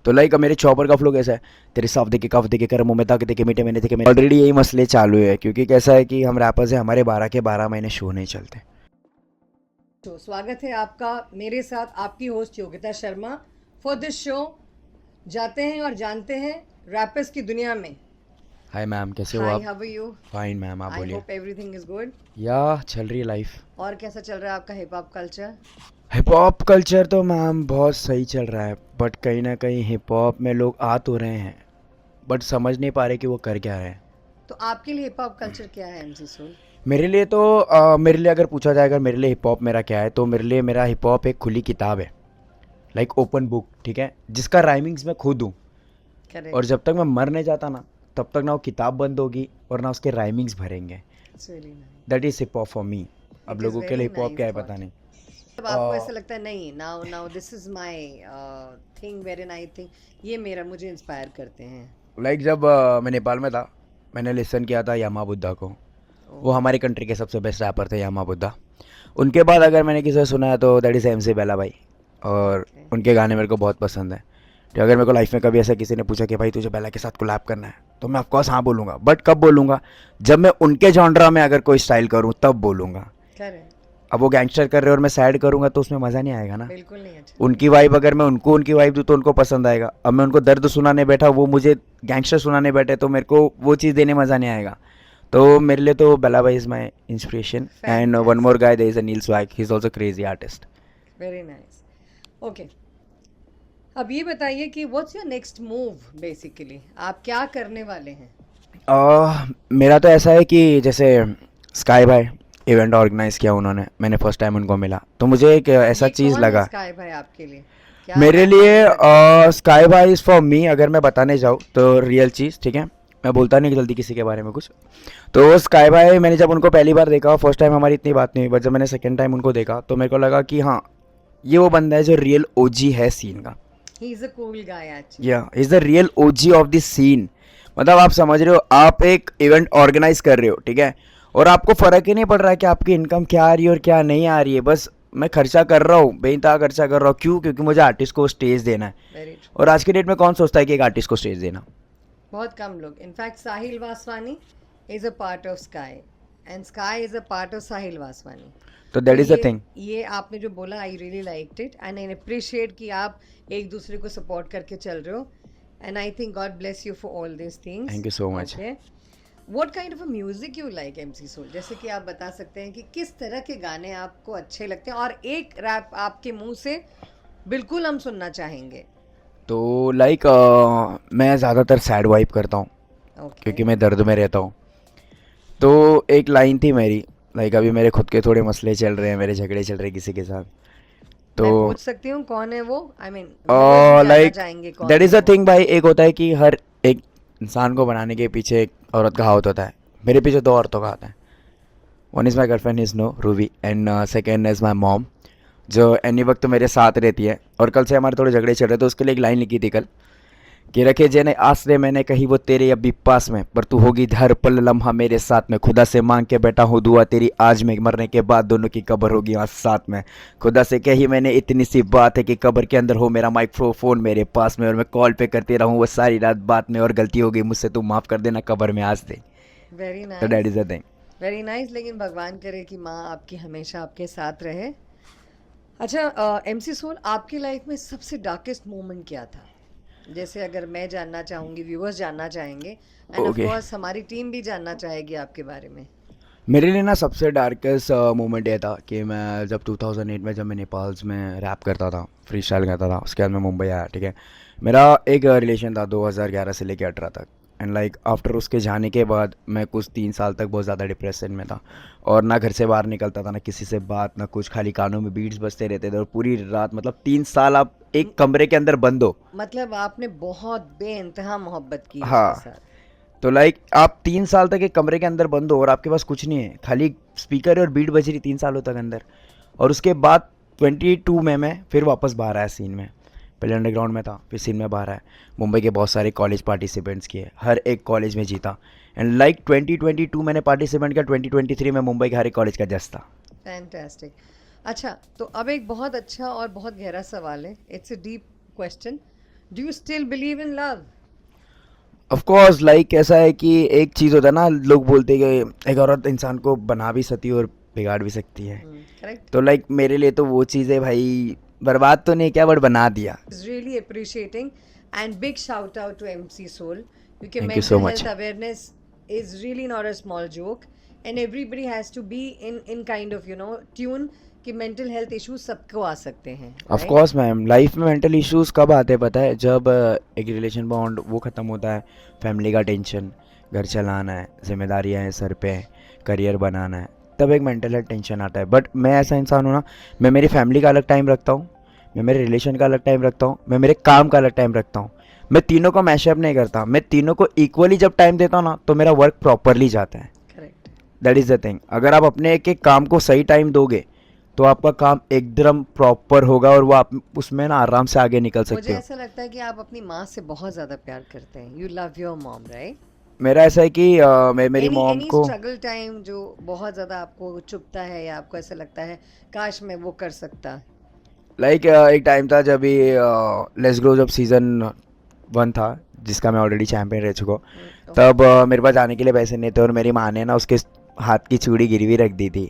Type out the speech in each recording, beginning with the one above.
तो लाइक मेरे चॉपर का फ्लो कैसा है, तेरे साफ देखे कफ देखे कर मुँह में ताक देखे मीठे मैंने देखे, ऑलरेडी यही मसले चालू है क्योंकि कैसा है कि हम रैपर्स हैं, हमारे 12 के 12 महीने शो नहीं चलते। तो स्वागत है आपका मेरे साथ, आपकी host Yogita Sharma for this show. जाते हैं और जानते हैं रैपर्स की दुनिया में। हाय मैम, कैसे हो हाय, आप? How are you? Fine ma'am, आप आई बोलिए। Hope everything is good. Yeah चल रही है लाइफ। और कैसा चल रहा है आपका hip hop culture? Hip hop culture तो मैम बहुत सही चल रहा है, बट कहीं ना कहीं हिप हॉप में लोग आ तो रहे हैं बट समझ नहीं पा रहे कि वो कर क्या रहे हैं। तो आपके लिए हिप हॉप कल्चर क्या है एमसी सोल? मेरे लिए तो मेरे लिए अगर पूछा जाए, अगर मेरे लिए हिप हॉप मेरा क्या है, तो मेरे लिए मेरा हिप हॉप एक खुली किताब है, लाइक ओपन बुक, ठीक है, जिसका राइमिंग्स मैं खुद हूँ। करेक्ट। और जब तक मैं मर नहीं जाता ना, तब तक ना वो किताब बंद होगी और ना उसके राइमिंग्स भरेंगे। It's really nice. That is hip hop for me. अब इट इज लोगों के वेरी लिए हिप हॉप क्या नाइस है पता थॉट। नहीं। जब आपको ऐसा लगता है नहीं, now now this is my thing very I think ये मेरा मुझे इंस्पायर करते हैं। लाइक जब मैं नेपाल में था, मैंने लिसन किया था यामा बुद्धा को। वो ओह, हमारी कंट्री के सबसे बेस्ट रैपर थे, यामा बुद्धा। उनके बाद अगर मैंने किसी से सुना है तो दैट इज़ MC बेला भाई। और ओके। उनके गाने मेरे को बहुत पसंद है। तो अगर मेरे को लाइफ में कभी ऐसा किसी ने पूछा कि भाई तुझे बेला के साथ कोलैब करना है, तो मैं ऑफकोर्स हाँ बोलूँगा, बट कब बोलूँगा? जब मैं उनके जॉनरा में अगर कोई स्टाइल करूँ तब बोलूँगा। करेक्ट। अब वो गैंगस्टर कर रहे हैं और मैं सैड करूँगा तो उसमें मज़ा नहीं आएगा ना। बिल्कुल नहीं अच्छा उनकी लगेगा। वाइब अगर मैं उनको उनकी वाइब दूँ तो उनको पसंद आएगा। अब मैं उनको दर्द सुनाने बैठा, वो मुझे गैंगस्टर सुनाने बैठे, तो मेरे को वो चीज़ देने मज़ा नहीं आएगा। तो मेरे लिए तो बेला भाई is my inspiration, and one more fantastic. Guy there is a Neel swag, he is also crazy artist. Very nice. Okay, अब ये बताइए कि what's your next move basically, आप क्या करने वाले हैं? मेरा तो ऐसा है कि जैसे स्काई भाई इवेंट ऑर्गेनाइज किया उन्होंने, मैंने फर्स्ट टाइम उनको मिला, तो मुझे एक ऐसा ये चीज़ कौन है लगा। स्काई भाई आपके लिए? क्या मेरे आप लिए करते हैं? स्काई भाई इज़ फॉर मी, अगर मैं बताने जाऊँ तो रियल चीज़, ठीक है, मैं बोलता नहीं कि जल्दी किसी के बारे में कुछ। तो स्काई भाई, मैंने जब उनको पहली बार देखा, फर्स्ट टाइम हमारी इतनी बात नहीं हुई, बट जब मैंने सेकेंड टाइम उनको देखा तो मेरे को लगा कि हाँ, ये वो बंदा है जो रियल OG है सीन का। He is a cool guy actually. या is the real OG of this scene. मतलब आप समझ रहे हो, आप एक इवेंट ऑर्गेनाइज कर रहे हो, ठीक है, और आपको फ़र्क ही नहीं पड़ रहा है कि आपकी इनकम क्या आ रही है और क्या नहीं आ रही है, बस मैं खर्चा कर रहा हूँ, बेइंतहा खर्चा कर रहा हूँ। क्यों? क्योंकि मुझे आर्टिस्ट को स्टेज देना है। Very true. और आज की डेट में कौन सोचता है कि एक आर्टिस्ट को स्टेज देना। बहुत कम लोग, in fact Sahil Vaswani is a part of Sky and Sky is a part of Sahil Vaswani. तो तो दैट इज़ द थिंग। ये आपने जो बोला, I really liked it and I appreciate कि आप एक दूसरे को सपोर्ट करके चल रहे हो, and I think God bless you for all this things. Thank you so much. Okay, what kind of a music you like एमसी सोल? जैसे कि आप बता सकते हैं कि किस तरह के गाने आपको अच्छे लगते हैं, और एक रैप आपके मुंह से बिल्कुल हम सुनना चाहेंगे। तो लाइक मैं ज़्यादातर सैड वाइब करता हूँ ओके, क्योंकि मैं दर्द में रहता हूँ। तो एक लाइन थी मेरी, लाइक अभी मेरे खुद के थोड़े मसले चल रहे हैं, मेरे झगड़े चल रहे हैं किसी के साथ। तो मैं पूछ सकती हूँ कौन है वो? आई मीन व्यूअर्स भी जानना लाइक चाहेंगे दैट कौन इज़ है अ वो। थिंग भाई, एक होता है कि हर एक इंसान को बनाने के पीछे एक औरत का हाथ होता है। मेरे पीछे दो औरतों का हाथ है। One is my girlfriend is no Ruby, and second is my mom, जो एनी वक्त मेरे साथ रहती है। और कल से हमारे थोड़े झगड़े चल रहे थे, तो उसके लिए एक लाइन लिखी थी कल कि रखे जेने आसरे मैंने कही वो तेरे अभी पास में, पर तू होगी हर पल लम्हा मेरे साथ में। खुदा से मांग के बैठा हूँ दुआ तेरी आज में, मरने के बाद दोनों की कब्र होगी आज साथ में। खुदा से कही मैंने इतनी सी बात है कि कब्र के अंदर हो मेरा माइक्रोफोन मेरे पास में, और मैं कॉल पे करती रहूँ वो सारी रात बात में, और गलती होगी मुझसे तू माफ़ कर देना कब्र में आज दे। वेरी तो that nice, is the thing. Very nice. लेकिन भगवान करे कि माँ आपकी हमेशा आपके साथ रहे। अच्छा, एमसी सोल, आपकी लाइफ में सबसे डार्केस्ट मोमेंट क्या था? जैसे अगर मैं जानना चाहूँगी, व्यूअर्स जानना चाहेंगे, एंड ऑफ ओके, कोर्स हमारी टीम भी जानना चाहेगी आपके बारे में। मेरे लिए ना सबसे डार्केस्ट मोमेंट ये था कि मैं जब 2008 में, जब मैं नेपाल में रैप करता था, फ्री स्टाइल करता था, उसके बाद मैं मुंबई आया, ठीक है। मेरा एक रिलेशन था 2011 से लेकर 18 तक, एंड लाइक आफ्टर उसके जाने के बाद मैं कुछ 3 साल तक बहुत ज़्यादा डिप्रेशन में था, और ना घर से बाहर निकलता था, ना किसी से बात, ना कुछ, खाली कानों में बीट्स बजते रहते थे, और पूरी रात, मतलब 3 साल आप एक कमरे के अंदर बंद हो। मतलब आपने बहुत बेइंतहा मोहब्बत की उसके हाँ, साथ। तो लाइक आप 3 साल तक एक कमरे के अंदर बंद हो और आपके पास कुछ नहीं है, खाली स्पीकर और बीट बज रही 3 सालों तक अंदर। और उसके बाद 22 में मैं फिर वापस बाहर आया सीन में। पहले अंडरग्राउंड में था, फिर सीन में बाहर आया। मुंबई के बहुत सारे कॉलेज पार्टिसिपेंट्स किए, हर एक कॉलेज में जीता, एंड लाइक 2022 मैंने पार्टिसिपेंट किया, 2023 में मुंबई के हर एक कॉलेज का जज था। फैंटास्टिक। अच्छा, तो अब एक बहुत अच्छा और बहुत गहरा सवाल है, it's a deep question. Do you still believe in love? Of course, like ऐसा है कि एक चीज़ होता है ना, लोग बोलते हैं कि एक औरत इंसान को बना भी सकती है और बिगाड़ भी सकती है। करेक्ट. तो लाइक मेरे लिए तो वो चीज़ है भाई, बर्बाद तो नहीं किया बट बना दिया। Is really appreciating, and big shout out to MC Soul. Because Thank you mental so much. health awareness is really not a small joke, and everybody has to be in kind of tune कि mental health issues सबको आ सकते हैं. Of right? Course ma'am, life में mental issues कब आते हैं पता है? जब एक रिलेशन बॉन्ड वो ख़त्म होता है, फैमिली का टेंशन, घर चलाना है, जिम्मेदारियाँ हैं सर पे, करियर बनाना है, तब एक मेंटल हेल्थ टेंशन आता है। बट मैं ऐसा इंसान हूँ ना, मैं मेरी फैमिली का अलग टाइम रखता हूँ, मैं मेरे रिलेशन का अलग टाइम रखता हूँ, मैं मेरे काम का अलग टाइम रखता हूँ। मैं तीनों को मैशअप नहीं करता, मैं तीनों को इक्वली जब टाइम देता हूँ ना, तो मेरा वर्क प्रॉपरली जाता है। Correct. That is the thing. अगर आप अपने एक एक काम को सही टाइम दोगे तो आपका काम एकदम प्रॉपर होगा और वो आप उसमें ना आराम से आगे निकल सकते मुझे हो। ऐसा लगता है कि आप अपनी माँ से बहुत ज़्यादा प्यार करते हैं. You love your mom, right? मेरा ऐसा है कि मैं मेरी मॉम Any को struggle time जो बहुत ज़्यादा आपको चुभता है या आपको ऐसा लगता है काश मैं वो कर सकता. लाइक एक टाइम था जब ये लेट्स ग्रो जब सीज़न 1 था, जिसका मैं ऑलरेडी चैम्पियन रह चुका हूँ, तब मेरे पास जाने के लिए पैसे नहीं थे और मेरी माँ ने ना उसके हाथ की चूड़ी गिरवी रख दी थी।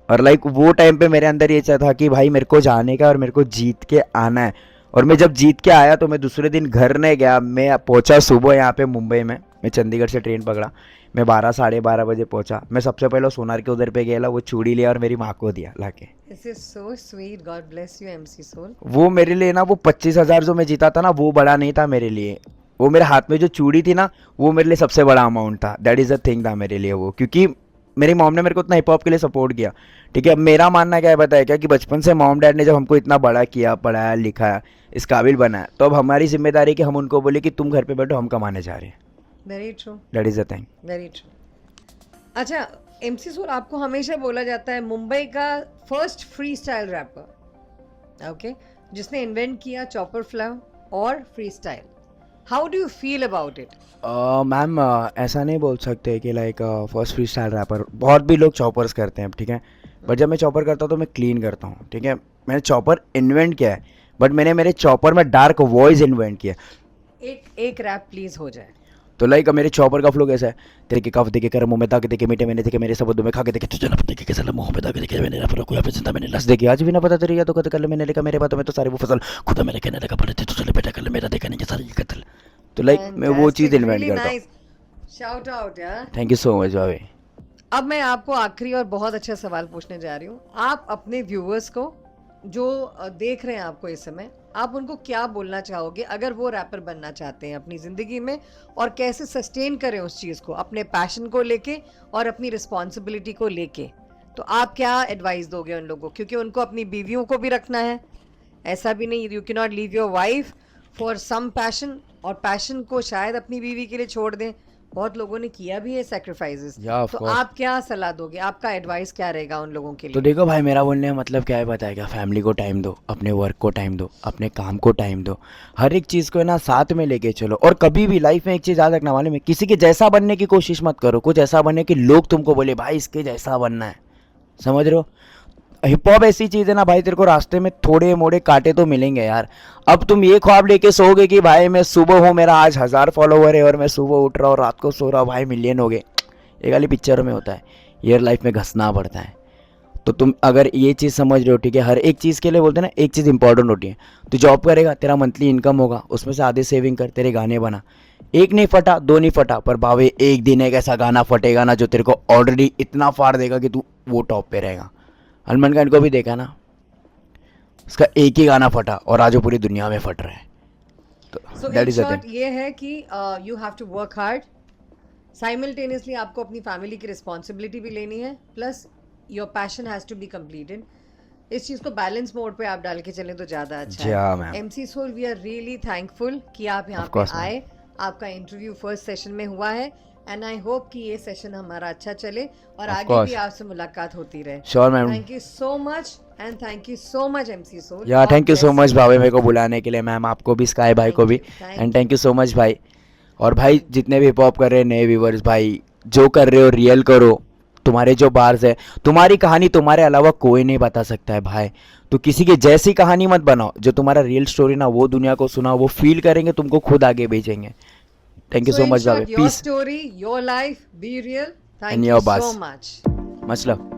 और लाइक वो टाइम पे मेरे अंदर ये था कि भाई मेरे को जाने का और मेरे को जीत के आना है। और मैं जब जीत के आया तो मैं दूसरे दिन घर नहीं गया, मैं पहुंचा सुबह यहाँ पे मुंबई में। मैं चंडीगढ़ से ट्रेन पकड़ा, मैं 12 साढ़े 12 बजे पहुंचा। मैं सबसे पहले सोनार के उधर पे गया, वो चूड़ी लिया और मेरी माँ को दिया लाके। This is so sweet. God bless you, MC Soul. वो मेरे लिए ना, वो 25,000 जो मैं जीता था ना, वो बड़ा नहीं था मेरे लिए। वो मेरे हाथ में जो चूड़ी थी ना, वो मेरे लिए सबसे बड़ा अमाउंट था। दैट इज़ द थिंग था मेरे लिए वो, क्योंकि मेरी मॉम ने मेरे को इतना हिप हॉप के लिए सपोर्ट किया। ठीक है, अब मेरा मानना क्या है बताया क्या, कि बचपन से मॉम डैड ने जब हमको इतना बड़ा किया, पढ़ाया लिखाया, इस काबिल बनाया, तो अब हमारी जिम्मेदारी है कि हम उनको बोले कि तुम घर पे बैठो, हम कमाने जा रहे हैं। Very true. That is the thing. Very true. अच्छा, MC सोल आपको हमेशा बोला जाता है मुंबई का first freestyle rapper, okay, जिसने इन्वेंट किया चॉपर फ्लो और freestyle. How do you feel about it? Ma'am ऐसा नहीं बोल सकते कि like first freestyle rapper, बहुत भी लोग चॉपर्स करते हैं, ठीक है, बट जब मैं चॉपर करता हूँ तो मैं क्लीन करता हूँ। ठीक है, मैंने चॉपर इन्वेंट किया है, बट मैंने मेरे चॉपर में डार्क वॉइस इन्वेंट किया। एक रैप प्लीज हो जाए. तो लाइक मेरे चॉपर का फ्लो कैसा है, तेरे के कफ देखे कर मुंह में दाग देखे मीठे मैंने देखे मेरे सबों में खा के देखे तुझे ना देखे कैसा मुंह में दाग देखे मैंने रफा कोई चिंता मैंने लस देखी आज भी ना पता तेरी या तो कद कर ले मैंने लिखा मेरे बातों में तो सारी वो फसल खुदा मेरे कहने लगा पड़े थे तुझे बेटा कर ले मेरा देखा नहीं कि सारी कत्ल। तो लाइक मैं वो चीज़ इन्वेंट करता हूँ। शाउट आउट यार. थैंक यू सो मच भाभी। अब मैं आपको आखिरी और बहुत अच्छा सवाल पूछने जा रही हूँ. आप अपने व्यूअर्स को जो देख रहे हैं आपको इस समय, आप उनको क्या बोलना चाहोगे अगर वो रैपर बनना चाहते हैं अपनी ज़िंदगी में, और कैसे सस्टेन करें उस चीज़ को अपने पैशन को लेके और अपनी रिस्पॉन्सिबिलिटी को लेके? तो आप क्या एडवाइस दोगे उन लोगों को, क्योंकि उनको अपनी बीवियों को भी रखना है. ऐसा भी नहीं, you can not leave your wife for some passion, और पैशन को शायद अपनी बीवी के लिए छोड़ दें. बहुत लोगों ने किया भी है सैक्रिफाइसेस. Yeah, of तो course. आप क्या सलाह दोगे, आपका एडवाइस क्या रहेगा उन लोगों के तो लिए? देखो भाई, मेरा बोलने का मतलब क्या है बताएगा, फैमिली को टाइम दो, अपने वर्क को टाइम दो, अपने काम को टाइम दो, हर एक चीज़ को है ना साथ में लेके चलो। और कभी भी लाइफ में एक चीज़ याद रखना वाले में, किसी के जैसा बनने की कोशिश मत करो, कुछ ऐसा बने कि लोग तुमको बोले भाई इसके जैसा बनना है। समझ रहे हो? हिप हॉप ऐसी चीज़ है ना भाई, तेरे को रास्ते में थोड़े मोड़े कांटे तो मिलेंगे यार। अब तुम ये ख्वाब लेके सोओगे कि भाई मैं सुबह हूँ, मेरा आज 1000 फॉलोवर है और मैं सुबह उठ रहा हूँ, रात को सो रहा हूँ, भाई मिलियन हो गए, ये खाली पिक्चरों में होता है, ये लाइफ में घसना पड़ता है। तो तुम अगर ये चीज़ समझ रहे हो, ठीक है, हर एक चीज़ के लिए बोलते हैं ना एक चीज़ इंपॉर्टेंट होती है। तो जॉब करेगा, तेरा मंथली इनकम होगा, उसमें से आधे सेविंग कर, तेरे गाने बना। एक नहीं फटा, दो नहीं फटा, पर भावे एक दिन एक ऐसा गाना फटेगा ना जो तेरे को ऑलरेडी इतना फाड़ देगा कि तू वो टॉप पे रहेगा। सलमान खान को भी देखा ना, उसका एक ही गाना फटा और आज वो पूरी दुनिया में फट रहा है। तो so that in is the short thing. ये है कि you have to work hard, simultaneously आपको अपनी फैमिली की रिस्पॉन्सिबिलिटी भी लेनी है, plus your passion has to be completed. इस चीज़ को बैलेंस मोड पे आप डाल के चलें तो ज़्यादा अच्छा जी हाँ, है. Ma'am. MC Soul, we are really thankful कि आप यहाँ Of पे course, आए. आपका इंटरव्यू फर्स्ट सेशन में हुआ है, एंड आई होप कि ये सेशन हमारा अच्छा चले और Of आगे course. भी आपसे मुलाकात होती रहे. Sure ma'am. Thank you so much, and thank you so much MC Soul. Yeah thank you so much भाई मेरे को बुलाने के लिए, मैम आपको भी, स्काई भाई को भी, and thank you so much भाई। और भाई जितने भी हिप हॉप कर रहे हैं नए व्यूवर्स, भाई जो कर रहे हो रियल करो। तुम्हारे जो बार्स है, तुम्हारी कहानी तुम्हारे अलावा कोई नहीं बता सकता है भाई। तो किसी की जैसी कहानी मत बनाओ, जो तुम्हारा रियल स्टोरी ना वो दुनिया को सुनाओ, वो फील करेंगे, तुमको खुद आगे भेजेंगे. Thank you So so in much short, भाभी. your peace story, your life, be real. and Thank your you so bus. much. Much love.